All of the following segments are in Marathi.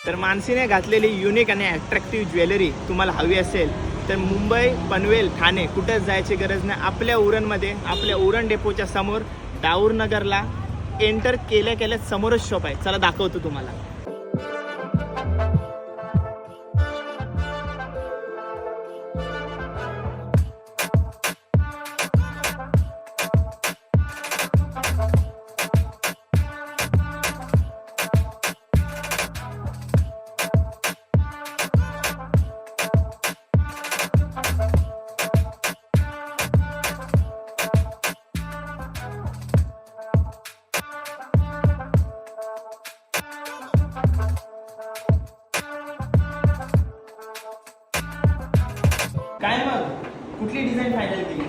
तर मानसीने घातलेली युनिक आणि अट्रॅक्टिव्ह ज्वेलरी तुम्हाला हवी असेल तर मुंबई, पनवेल, ठाणे कुठंच जायची गरज नाही. आपल्या उरणमध्ये, आपल्या उरण डेपोच्या समोर डाऊर नगरला एंटर केल्या समोरच शॉप आहे. चला दाखवतो तुम्हाला. काय मग कुठली डिझाईन फायनल केली?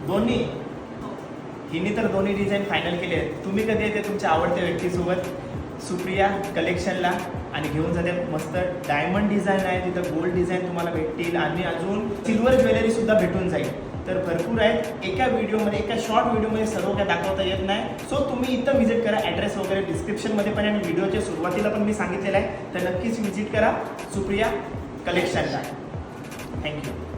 दोन्ही. हिने तर दोन्ही डिझाईन फायनल केले आहेत. तुम्ही कधी येते तुमच्या आवडत्या व्यक्तीसोबत सुप्रिया कलेक्शनला आणि घेऊन जाते. मस्त डायमंड डिझाईन आहे तिथं, गोल्ड डिझाईन तुम्हाला भेटतील आणि अजून सिल्वर ज्वेलरी सुद्धा भेटून जाईल. तर भरपूर आहेत. एका व्हिडिओमध्ये, एका शॉर्ट व्हिडिओमध्ये सर्व काय दाखवता येत नाही. सो तुम्ही इथं व्हिजिट करा. ॲड्रेस वगैरे डिस्क्रिप्शनमध्ये पण आणि व्हिडिओच्या सुरुवातीला पण मी सांगितलेलं आहे. तर नक्कीच व्हिजिट करा सुप्रिया कलेक्शनला. थँक्यू.